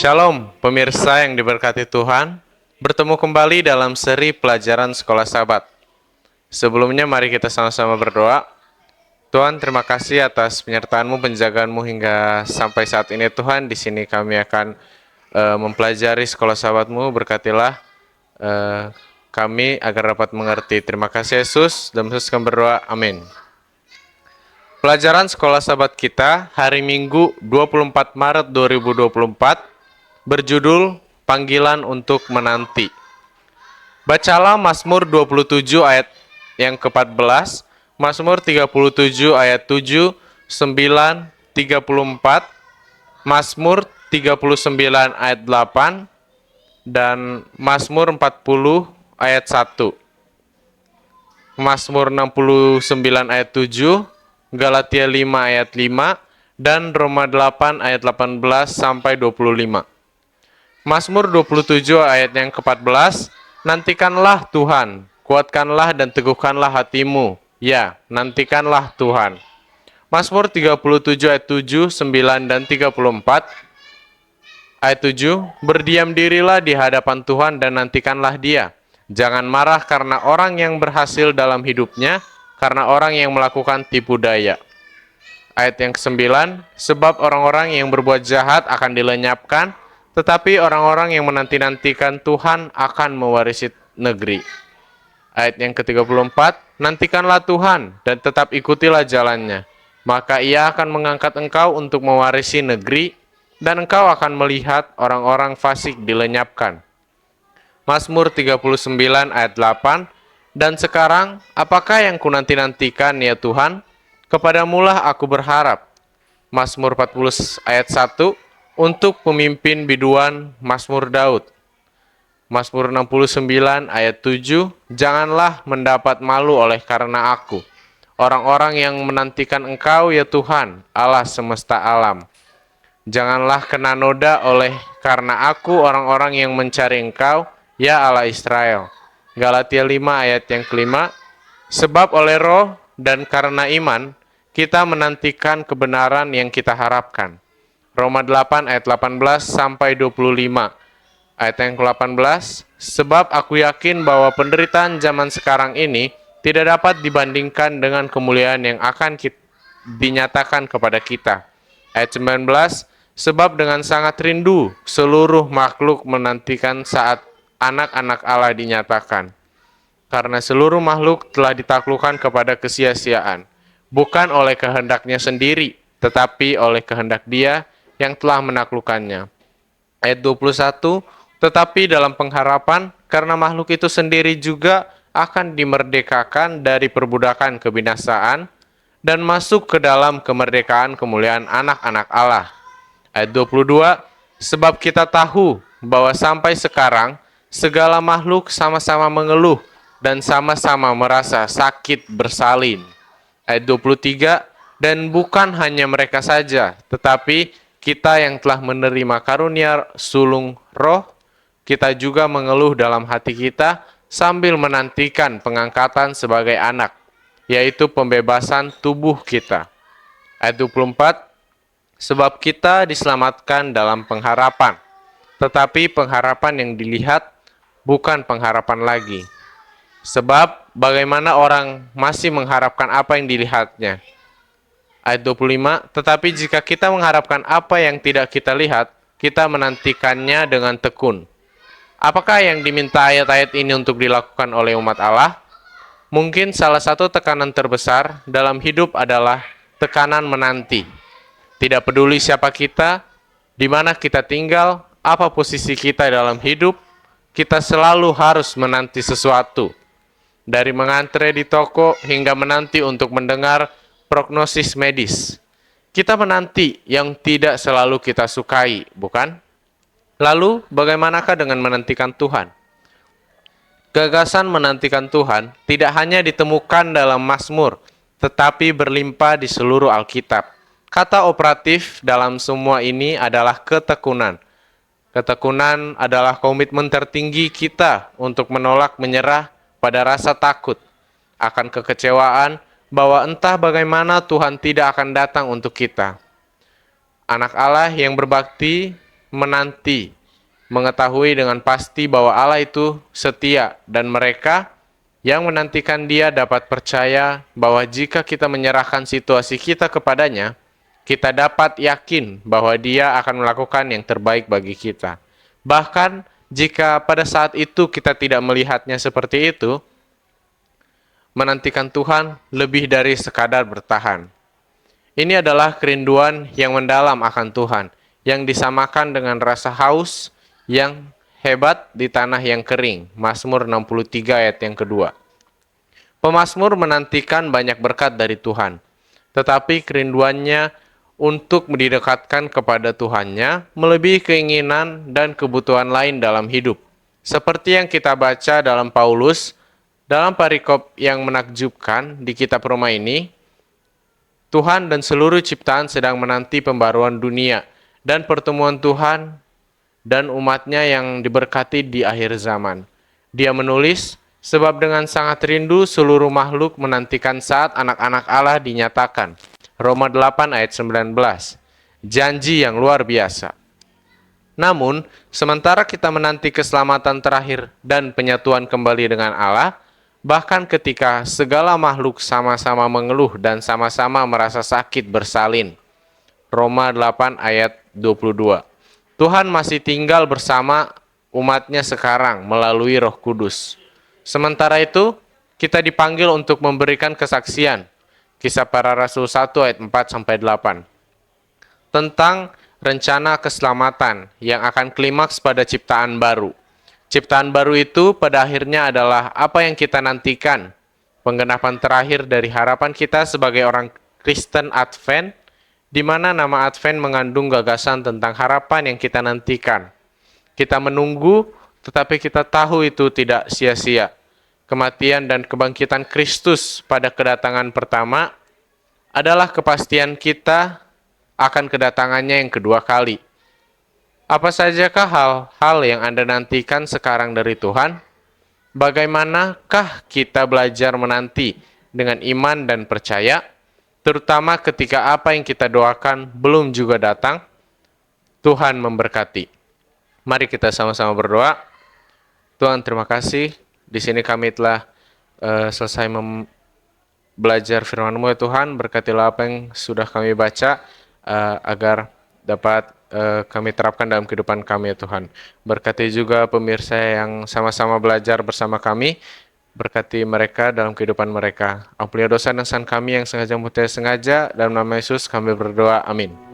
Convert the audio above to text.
Shalom, pemirsa yang diberkati Tuhan. Bertemu kembali dalam seri pelajaran Sekolah Sabat. Sebelumnya mari kita sama-sama berdoa. Tuhan, terima kasih atas penyertaan-Mu, penjagaan-Mu hingga sampai saat ini Tuhan. Di sini kami akan mempelajari Sekolah Sabat-Mu. Berkatilah kami agar dapat mengerti. Terima kasih Yesus. Dalam Yesus kami berdoa. Amin. Pelajaran Sekolah Sabat kita hari Minggu 24 Maret 2024 berjudul Panggilan untuk Menanti. Bacalah Mazmur 27 ayat yang ke-14, Mazmur 37 ayat 7, 9, 34, Mazmur 39 ayat 8, dan Mazmur 40 ayat 1. Mazmur 69 ayat 7, Galatia 5 ayat 5, dan Roma 8 ayat 18 sampai 25. Mazmur 27 ayat yang ke-14, nantikanlah Tuhan, kuatkanlah dan teguhkanlah hatimu. Ya, nantikanlah Tuhan. Mazmur 37 ayat 7, 9, dan 34. Ayat 7, berdiam dirilah di hadapan Tuhan dan nantikanlah Dia. Jangan marah karena orang yang berhasil dalam hidupnya, karena orang yang melakukan tipu daya. Ayat yang ke-9, sebab orang-orang yang berbuat jahat akan dilenyapkan, tetapi orang-orang yang menanti-nantikan Tuhan akan mewarisi negeri. Ayat yang ke-34, nantikanlah Tuhan dan tetap ikutilah jalannya, maka Ia akan mengangkat engkau untuk mewarisi negeri, dan engkau akan melihat orang-orang fasik dilenyapkan. Mazmur 39 ayat 8, dan sekarang, apakah yang kunanti-nantikan ya Tuhan? Kepadamulah aku berharap. Mazmur 40 ayat 1, untuk pemimpin biduan Mazmur Daud. Mazmur 69 ayat 7, janganlah mendapat malu oleh karena aku, orang-orang yang menantikan engkau ya Tuhan, Allah semesta alam. Janganlah kena noda oleh karena aku, orang-orang yang mencari engkau, ya Allah Israel. Galatia 5 ayat yang kelima, sebab oleh roh dan karena iman, kita menantikan kebenaran yang kita harapkan. Roma 8 ayat 18 sampai 25. Ayat yang ke-18, sebab aku yakin bahwa penderitaan zaman sekarang ini tidak dapat dibandingkan dengan kemuliaan yang akan dinyatakan kepada kita. Ayat 19, sebab dengan sangat rindu seluruh makhluk menantikan saat anak-anak Allah dinyatakan. Karena seluruh makhluk telah ditaklukkan kepada kesia-siaan, bukan oleh kehendaknya sendiri, tetapi oleh kehendak Dia yang telah menaklukkannya. Ayat 21, tetapi dalam pengharapan, karena makhluk itu sendiri juga akan dimerdekakan dari perbudakan kebinasaan dan masuk ke dalam kemerdekaan kemuliaan anak-anak Allah. Ayat 22, sebab kita tahu bahwa sampai sekarang segala makhluk sama-sama mengeluh dan sama-sama merasa sakit bersalin. Ayat 23, dan bukan hanya mereka saja, tetapi kita yang telah menerima karunia sulung roh, kita juga mengeluh dalam hati kita sambil menantikan pengangkatan sebagai anak, yaitu pembebasan tubuh kita. Ayat 24, sebab kita diselamatkan dalam pengharapan, tetapi pengharapan yang dilihat bukan pengharapan lagi. Sebab bagaimana orang masih mengharapkan apa yang dilihatnya. Ayat 25, tetapi jika kita mengharapkan apa yang tidak kita lihat, kita menantikannya dengan tekun. Apakah yang diminta ayat-ayat ini untuk dilakukan oleh umat Allah? Mungkin salah satu tekanan terbesar dalam hidup adalah tekanan menanti. Tidak peduli siapa kita, di mana kita tinggal, apa posisi kita dalam hidup, kita selalu harus menanti sesuatu. Dari mengantre di toko hingga menanti untuk mendengar prognosis medis. Kita menanti yang tidak selalu kita sukai, bukan? Lalu, bagaimanakah dengan menantikan Tuhan? Gagasan menantikan Tuhan tidak hanya ditemukan dalam Mazmur, tetapi berlimpah di seluruh Alkitab. Kata operatif dalam semua ini adalah ketekunan. Ketekunan adalah komitmen tertinggi kita untuk menolak menyerah pada rasa takut akan kekecewaan, bahwa entah bagaimana Tuhan tidak akan datang untuk kita. Anak Allah yang berbakti menanti, mengetahui dengan pasti bahwa Allah itu setia, dan mereka yang menantikan Dia dapat percaya bahwa jika kita menyerahkan situasi kita kepadanya, kita dapat yakin bahwa Dia akan melakukan yang terbaik bagi kita. Bahkan jika pada saat itu kita tidak melihatnya seperti itu, menantikan Tuhan lebih dari sekadar bertahan. Ini adalah kerinduan yang mendalam akan Tuhan, yang disamakan dengan rasa haus yang hebat di tanah yang kering. Mazmur 63 ayat yang kedua. Pemazmur menantikan banyak berkat dari Tuhan, tetapi kerinduannya untuk didekatkan kepada Tuhannya melebihi keinginan dan kebutuhan lain dalam hidup. Seperti yang kita baca dalam Paulus, dalam perikop yang menakjubkan di kitab Roma ini, Tuhan dan seluruh ciptaan sedang menanti pembaruan dunia dan pertemuan Tuhan dan umatnya yang diberkati di akhir zaman. Dia menulis, sebab dengan sangat rindu seluruh makhluk menantikan saat anak-anak Allah dinyatakan. Roma 8 ayat 19. Janji yang luar biasa. Namun, sementara kita menanti keselamatan terakhir dan penyatuan kembali dengan Allah, bahkan ketika segala makhluk sama-sama mengeluh dan sama-sama merasa sakit bersalin. Roma 8 ayat 22. Tuhan masih tinggal bersama umatnya sekarang melalui Roh Kudus. Sementara itu, kita dipanggil untuk memberikan kesaksian. Kisah Para Rasul 1 ayat 4-8. Tentang rencana keselamatan yang akan klimaks pada ciptaan baru. Ciptaan baru itu pada akhirnya adalah apa yang kita nantikan. Penggenapan terakhir dari harapan kita sebagai orang Kristen Advent, di mana nama Advent mengandung gagasan tentang harapan yang kita nantikan. Kita menunggu, tetapi kita tahu itu tidak sia-sia. Kematian dan kebangkitan Kristus pada kedatangan pertama adalah kepastian kita akan kedatangannya yang kedua kali. Apa sajakah hal-hal yang Anda nantikan sekarang dari Tuhan? Bagaimanakah kita belajar menanti dengan iman dan percaya, terutama ketika apa yang kita doakan belum juga datang? Tuhan memberkati. Mari kita sama-sama berdoa. Tuhan, terima kasih. Di sini kami telah selesai belajar firman-Mu ya Tuhan. Berkatilah apa yang sudah kami baca agar dapat kami terapkan dalam kehidupan kami ya Tuhan. Berkati juga pemirsa yang sama-sama belajar bersama kami. Berkati mereka dalam kehidupan mereka. Ampuni dosa dan kesalahan kami yang sengaja maupun tidak sengaja. Dalam nama Yesus kami berdoa. Amin.